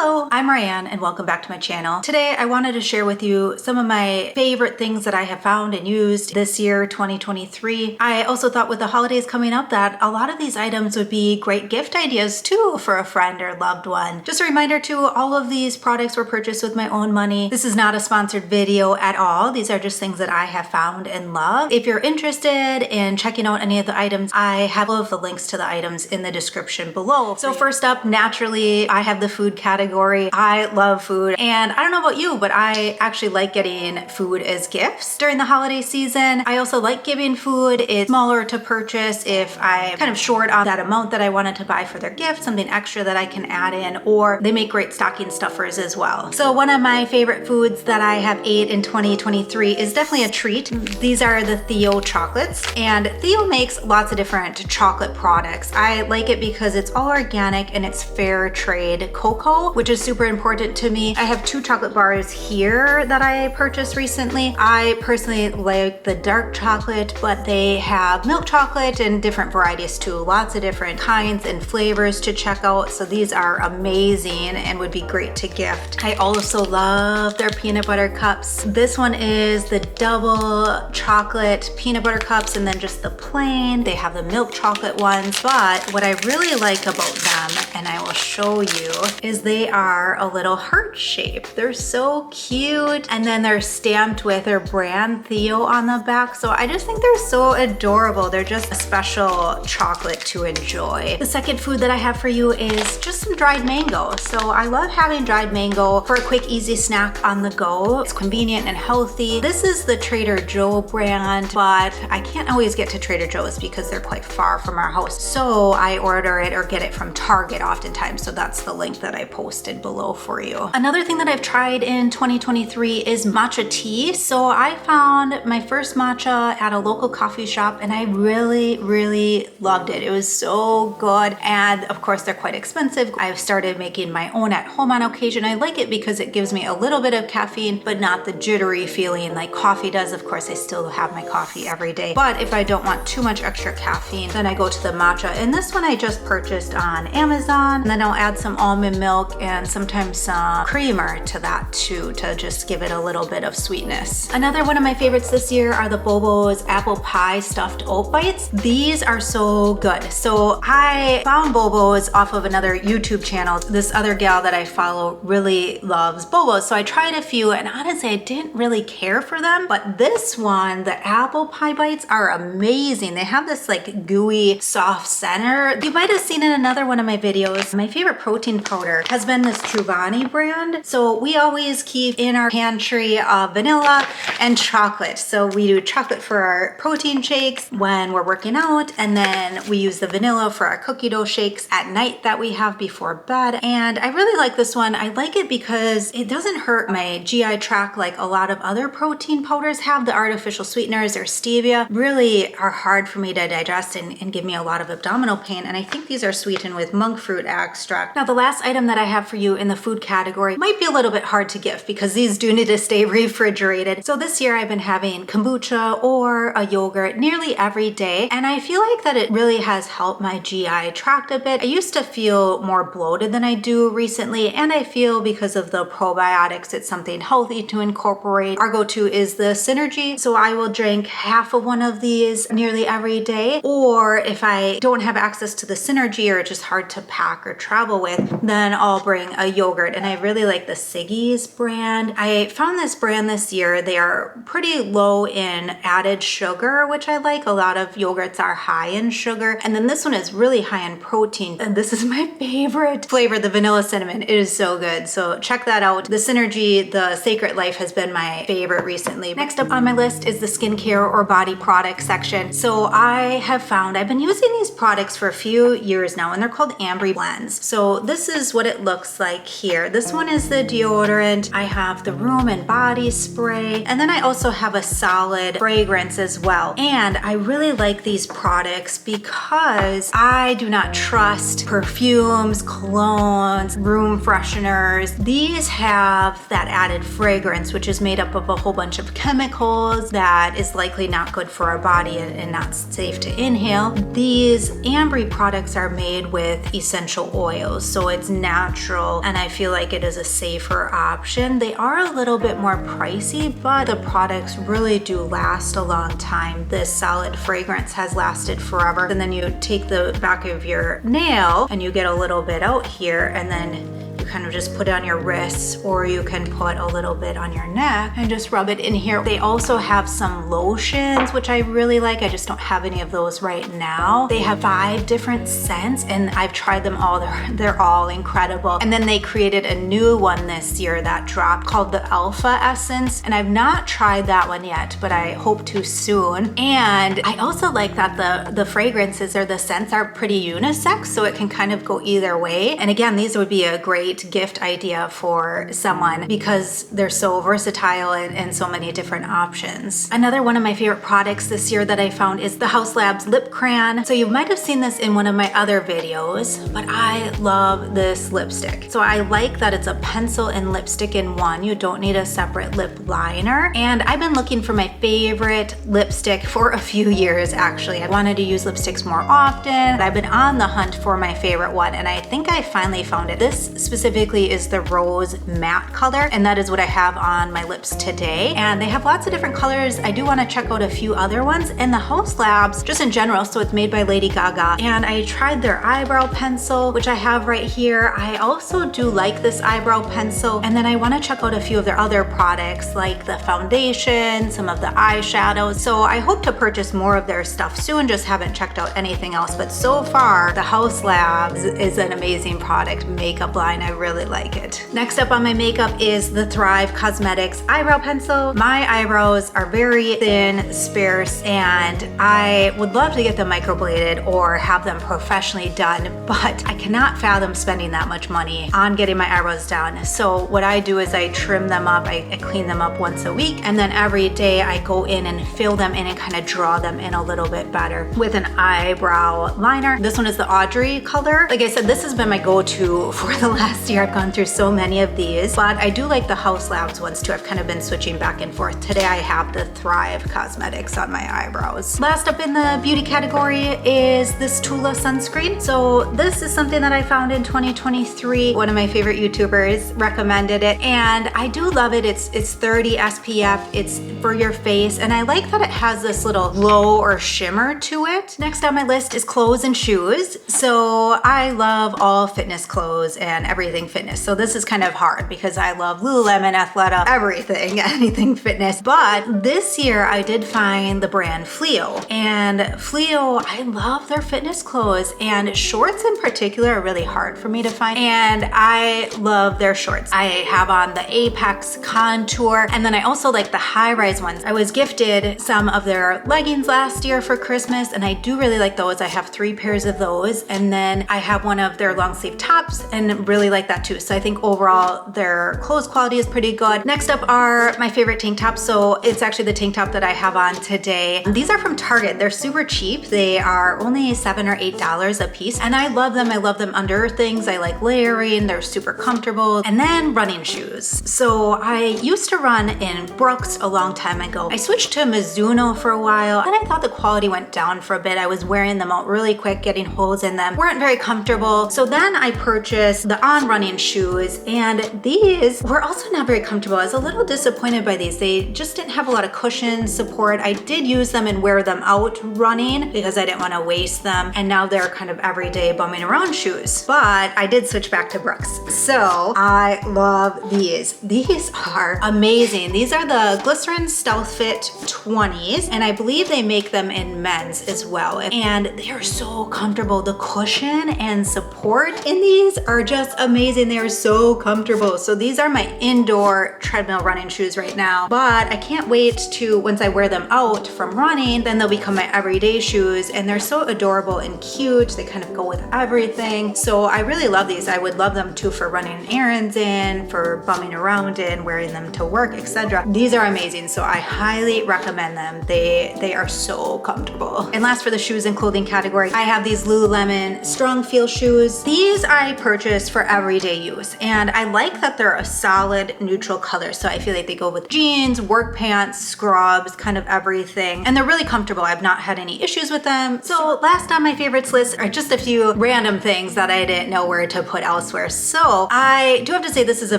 Hello, I'm Ryan and welcome back to my channel. Today I wanted to share with you some of my favorite things that I have found and used this year, 2023. I also thought with the holidays coming up that a lot of these items would be great gift ideas too for a friend or loved one. Just a reminder too, all of these products were purchased with my own money. This is not a sponsored video at all. These are just things that I have found and love. If you're interested in checking out any of the items, I have all of the links to the items in the description below. So first up, naturally, I have the food category. I love food, and I don't know about you, but I actually like getting food as gifts during the holiday season. I also like giving food. It's smaller to purchase if I'm kind of short on that amount that I wanted to buy for their gift, something extra that I can add in, or they make great stocking stuffers as well. So one of my favorite foods that I have ate in 2023 is definitely a treat. These are the Theo chocolates, and Theo makes lots of different chocolate products. I like it because it's all organic and it's fair trade cocoa, which is super important to me. I have two chocolate bars here that I purchased recently. I personally like the dark chocolate, but they have milk chocolate and different varieties too. Lots of different kinds and flavors to check out. So these are amazing and would be great to gift. I also love their peanut butter cups. This one is the double chocolate peanut butter cups and then just the plain. They have the milk chocolate ones, but what I really like about them, and I will show you, is they are a little heart shape. They're so cute. And then they're stamped with their brand Theo on the back. So I just think they're so adorable. They're just a special chocolate to enjoy. The second food that I have for you is just some dried mango. So I love having dried mango for a quick, easy snack on the go. It's convenient and healthy. This is the Trader Joe brand, but I can't always get to Trader Joe's because they're quite far from our house. So I order it or get it from Target oftentimes. So that's the link that I posted below for you. Another thing that I've tried in 2023 is matcha tea. So I found my first matcha at a local coffee shop and I really loved it. It was so good. And of course they're quite expensive. I've started making my own at home on occasion. I like it because it gives me a little bit of caffeine, but not the jittery feeling like coffee does. Of course, I still have my coffee every day. But if I don't want too much extra caffeine, then I go to the matcha. And this one I just purchased on Amazon. And then I'll add some almond milk and sometimes some creamer to that too, to just give it a little bit of sweetness. Another one of my favorites this year are the Bobo's apple pie stuffed oat bites. These are so good. So I found Bobo's off of another YouTube channel. This other gal that I follow really loves Bobo's. So I tried a few and honestly, I didn't really care for them. But this one, the apple pie bites are amazing. They have this like gooey, soft center. You might have seen in another one of my videos, my favorite protein powder has been this Truvani brand. So we always keep in our pantry vanilla and chocolate. So we do chocolate for our protein shakes when we're working out, and then we use the vanilla for our cookie dough shakes at night that we have before bed. And I really like this one. I like it because it doesn't hurt my GI tract like a lot of other protein powders have. The artificial sweeteners or stevia really are hard for me to digest and give me a lot of abdominal pain. And I think these are sweetened with monk fruit extract. Now the last item that I have for you in the food category might be a little bit hard to give because these do need to stay refrigerated. So this year I've been having kombucha or a yogurt nearly every day, and I feel like that it really has helped my GI tract a bit. I used to feel more bloated than I do recently, and I feel because of the probiotics it's something healthy to incorporate. Our go-to is the Synergy, so I will drink half of one of these nearly every day, or if I don't have access to the Synergy or it's just hard to pack or travel with, then I'll bring a yogurt. And I really like the Siggy's brand. I found this brand this year. They are pretty low in added sugar, which I like. A lot of yogurts are high in sugar. And then this one is really high in protein. And this is my favorite flavor, the vanilla cinnamon. It is so good. So check that out. The Synergy, the Sacred Life has been my favorite recently. Next up on my list is the skincare or body product section. So I have found I've been using these products for a few years now, and they're called Ambry Blends. So this is what it looks like here. This one is the deodorant. I have the room and body spray, and then I also have a solid fragrance as well. And I really like these products because I do not trust perfumes, colognes, room fresheners. These have that added fragrance, which is made up of a whole bunch of chemicals that is likely not good for our body and not safe to inhale. These Ambry products are made with essential oils, so it's natural natural, and I feel like it is a safer option. They are a little bit more pricey, but the products really do last a long time. This solid fragrance has lasted forever. And then you take the back of your nail and you get a little bit out here, and then you kind of just put it on your wrists, or you can put a little bit on your neck and just rub it in here. They also have some lotions, which I really like. I just don't have any of those right now. They have 5 different scents, and I've tried them all. They're all incredible. And then they created a new one this year that dropped called the Alpha Essence, and I've not tried that one yet, but I hope to soon. And I also like that the fragrances or the scents are pretty unisex, so it can kind of go either way. And again, these would be a great gift idea for someone because they're so versatile and so many different options. Another one of my favorite products this year that I found is the Haus Labs Lip Crayon. So you might have seen this in one of my other videos, but I love this lipstick. So I like that it's a pencil and lipstick in one. You don't need a separate lip liner. And I've been looking for my favorite lipstick for a few years, actually. I wanted to use lipsticks more often. I've been on the hunt for my favorite one, and I think I finally found it. This specifically is the Rose Matte color, and that is what I have on my lips today. And they have lots of different colors. I do want to check out a few other ones, and the Haus Labs, just in general, so it's made by Lady Gaga, and I tried their eyebrow pencil, which I have right here. I also do like this eyebrow pencil, and then I want to check out a few of their other products like the foundation, some of the eyeshadows. So I hope to purchase more of their stuff soon, just haven't checked out anything else. But so far, the Haus Labs is an amazing product makeup line. I really like it. Next up on my makeup is the Thrive Cosmetics eyebrow pencil. My eyebrows are very thin, sparse, and I would love to get them microbladed or have them professionally done, but I cannot fathom spending that much money on getting my eyebrows done. So what I do is I trim them up, I clean them up once a week, and then every day I go in and fill them in and kind of draw them in a little bit better with an eyebrow liner. This one is the Audrey color. Like I said, this has been my go-to for the last year. I've gone through so many of these, but I do like the Haus Labs ones too. I've kind of been switching back and forth. Today I have the Thrive Cosmetics on my eyebrows. Last up in the beauty category is this Tula sunscreen. So this is something that I found in 2023. One of my favorite YouTubers recommended it, and I do love it. It's 30 SPF. It's for your face, and I like that it has this little glow or shimmer to it. Next on my list is clothes and shoes. So I love all fitness clothes and everything fitness. So this is kind of hard because I love Lululemon, Athleta, everything, anything fitness. But this year I did find the brand Fleo, and Fleo, I love their fitness clothes, and shorts in particular are really hard for me to find, and I love their shorts. I have on the Apex Contour, and then I also like the high-rise ones. I was gifted some of their leggings last year for Christmas, and I do really like those. I have 3 pairs of those, and then I have one of their long sleeve tops and really like that too. So I think overall their clothes quality is pretty good. Next up are my favorite tank tops. So it's actually the tank top that I have on today. These are from Target. They're super cheap. They are only $7 or $8 a piece, and I love them. I love them under things. I like layering. They're super comfortable. And then running shoes. So I used to run in Brooks a long time ago. I switched to Mizuno for a while, and I thought the quality went down for a bit. I was wearing them out really quick, getting holes in them. Weren't very comfortable. So then I purchased the On running shoes, and these were also not very comfortable. I was a little disappointed by these. They just didn't have a lot of cushion support. I did use them and wear them out running because I didn't want to waste them, and now they're kind of everyday bumming around shoes. But I did switch back to Brooks. So I love these. These are amazing. These are the Glycerin Stealth Fit 20s, and I believe they make them in men's as well. And they are so comfortable. The cushion and support in these are just amazing. They are so comfortable. So these are my indoor treadmill running shoes right now, but I can't wait to, once I wear them out from running, then they'll become my everyday shoes, and they're so adorable and cute. They kind of go with everything. So I really love these. I would love them too for running errands in, for bumming around in, wearing them to work, etc. These are amazing. So I highly recommend them. They are so comfortable. And last for the shoes and clothing category, I have these Lululemon Strong Feel shoes. use. These I purchased for everyday use, and I like that they're a solid neutral color. So I feel like they go with jeans, work pants, scrubs, kind of everything. And they're really comfortable. I've not had any issues with them. So last on my favorites list are just a few random things that I didn't know where to put elsewhere. So I do have to say this is a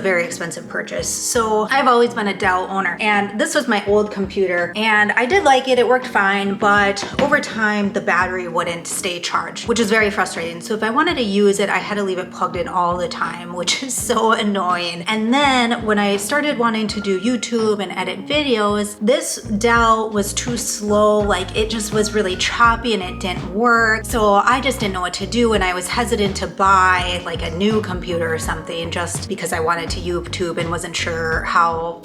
very expensive purchase. So I've always been a Dell owner, and this was my old computer, and I did like it. It worked fine, but over time the battery wouldn't stay charged, which is very frustrating. So if I wanted to use it, I had to leave it plugged in all the time, which is so annoying. And then when I started wanting to do YouTube and edit videos, this Dell was too slow. Like, it just was really choppy and it didn't work. So I just didn't know what to do, and I was hesitant to buy like a new computer or something just because I wanted to YouTube and wasn't sure how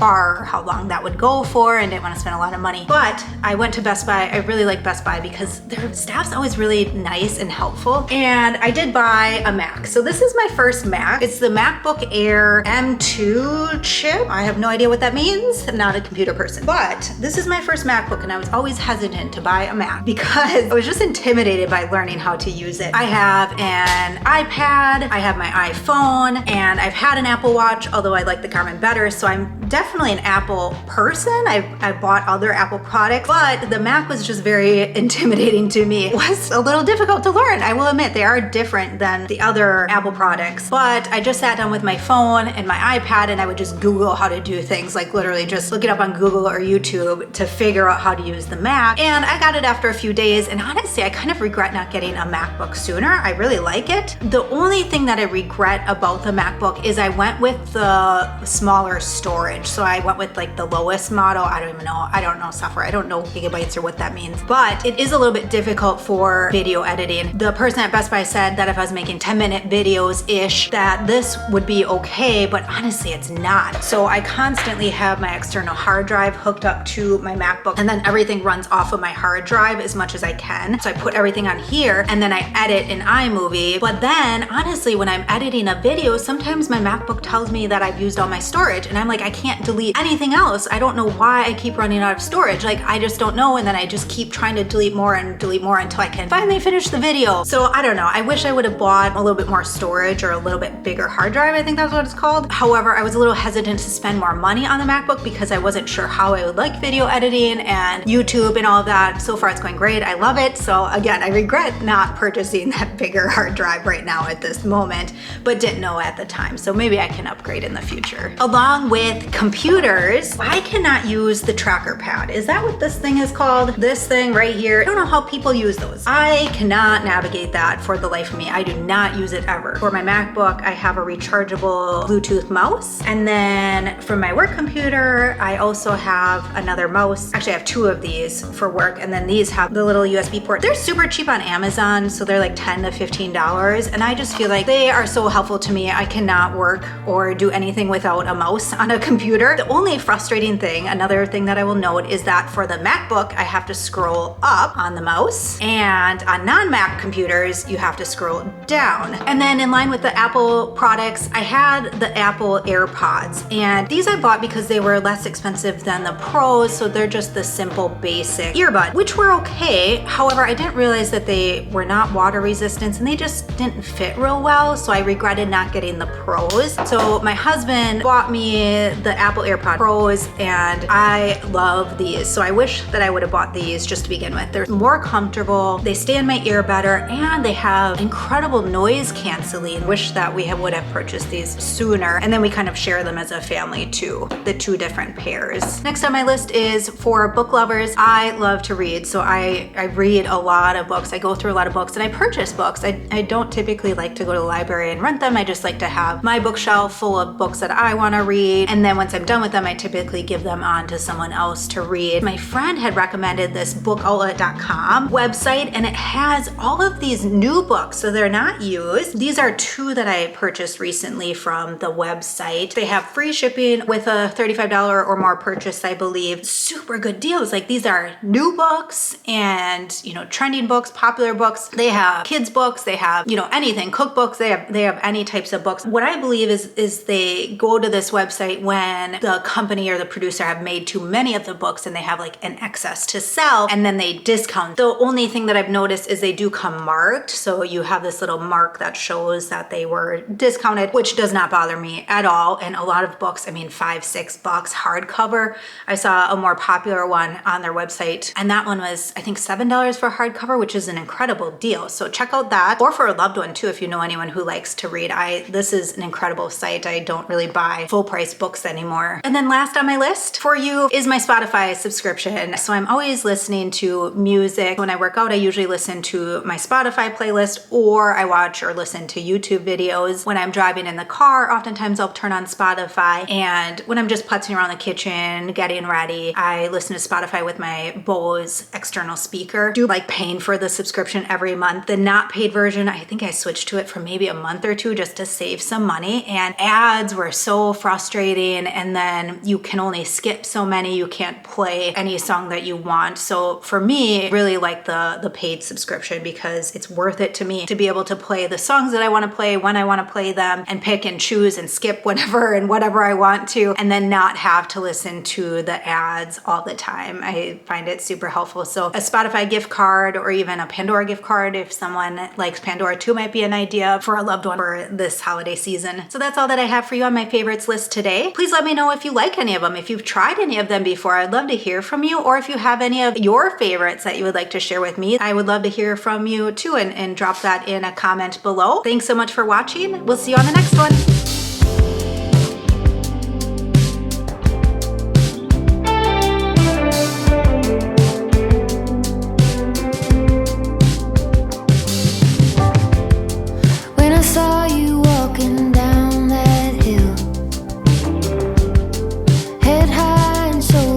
long that would go for, and didn't want to spend a lot of money. But I went to Best Buy. I really like Best Buy because their staff's always really nice and helpful. And I did buy a Mac. So this is my first Mac. It's the MacBook Air M2 chip. I have no idea what that means. I'm not a computer person. But this is my first MacBook, and I was always hesitant to buy a Mac because I was just intimidated by learning how to use it. I have an iPad, I have my iPhone, and I've had an Apple Watch, although I like the Garmin better. So I'm definitely an Apple person. I bought other Apple products, but the Mac was just very intimidating to me. It was a little difficult to learn. I will admit they are different than the other Apple products, but I just sat down with my phone and my iPad, and I would just Google how to do things, like literally just look it up on Google or YouTube to figure out how to use the Mac. And I got it after a few days, and honestly, I kind of regret not getting a MacBook sooner. I really like it. The only thing that I regret about the MacBook is I went with the smaller storage. So I went with like the lowest model. I don't know software. I don't know gigabytes or what that means, but it is a little bit difficult for video editing. The person at Best Buy said that if I was making 10-minute videos-ish, that this would be okay, but honestly, it's not. So I constantly have my external hard drive hooked up to my MacBook, and then everything runs off of my hard drive as much as I can. So I put everything on here, and then I edit in iMovie. But then, honestly, when I'm editing a video, sometimes my MacBook tells me that I've used all my storage, and I'm like, I can't delete anything else. I don't know why I keep running out of storage. Like, I just don't know, and then I just keep trying to delete more until I can finally finish the video. So I don't know. I wish I would have bought a little bit more storage or a little bit bigger hard drive. I think that's what it's called. However, I was a little hesitant to spend more money on the MacBook because I wasn't sure how I would like video editing and YouTube and all of that. So far, it's going great. I love it. So again, I regret not purchasing that bigger hard drive right now at this moment, but didn't know at the time. So maybe I can upgrade in the future. Along with computers, I cannot use the tracker pad. Is that what this thing is called? This thing right here. I don't know how people use those. I cannot navigate that for the life of me. I do not use it ever. For my MacBook, I have a rechargeable Bluetooth mouse. And then for my work computer, I also have another mouse. Actually, I have two of these for work. And then these have the little USB port. They're super cheap on Amazon. So they're like $10 to $15. And I just feel like they are so helpful to me. I cannot work or do anything without a mouse on a computer. The only frustrating thing, another thing that I will note, is that for the MacBook, I have to scroll up on the mouse, and on non-Mac computers, you have to scroll down. And then in line with the Apple products, I had the Apple AirPods, and these I bought because they were less expensive than the Pros, so they're just the simple basic earbud, which were okay. However, I didn't realize that they were not water resistant, and they just didn't fit real well, so I regretted not getting the Pros. So my husband bought me the Apple AirPod Pros, and I love these. So I wish that I would have bought these just to begin with. They're more comfortable, they stay in my ear better, and they have incredible noise canceling. Wish that we would have purchased these sooner, and then we kind of share them as a family too, the two different pairs. Next on my list is for book lovers. I love to read, so I read a lot of books. I go through a lot of books, and I purchase books. I don't typically like to go to the library and rent them. I just like to have my bookshelf full of books that I want to read, and then once I'm done with them, I typically give them on to someone else to read. My friend had recommended this bookoutlet.com website, and it has all of these new books, so they're not used. These are two that I purchased recently from the website. They have free shipping with a $35 or more purchase, I believe. Super good deals. Like, these are new books and, you know, trending books, popular books. They have kids books, they have, you know, anything, cookbooks, they have any types of books. What I believe is they go to this website when the company or the producer have made too many of the books and they have like an excess to sell, and then they discount. The only thing that I've noticed is they do come marked. So you have this little little mark that shows that they were discounted, which does not bother me at all. And a lot of books, I mean, $5-6 hardcover. I saw a more popular one on their website, and that one was, I think, $7 for hardcover, which is an incredible deal. So check out that, or for a loved one too, if you know anyone who likes to read. This is an incredible site. I don't really buy full price books anymore. And then last on my list for you is my Spotify subscription. So I'm always listening to music. When I work out, I usually listen to my Spotify playlist, or I watch or listen to YouTube videos. When I'm driving in the car, oftentimes I'll turn on Spotify. And when I'm just putzing around the kitchen, getting ready, I listen to Spotify with my Bose external speaker. I do like paying for the subscription every month. The not paid version, I think I switched to it for maybe a month or two just to save some money. And ads were so frustrating. And then you can only skip so many. You can't play any song that you want. So for me, I really like the paid subscription because it's worth it to me to be able to play the songs that I want to play when I want to play them, and pick and choose and skip whenever and whatever I want to, and then not have to listen to the ads all the time. I find it super helpful. So a Spotify gift card, or even a Pandora gift card, if someone likes Pandora too, might be an idea for a loved one for this holiday season. So that's all that I have for you on my favorites list today. Please let me know if you like any of them, if you've tried any of them before. I'd love to hear from you, or if you have any of your favorites that you would like to share with me. I would love to hear from you too, and drop that in a comment below. Thanks so much for watching. We'll see you on the next one.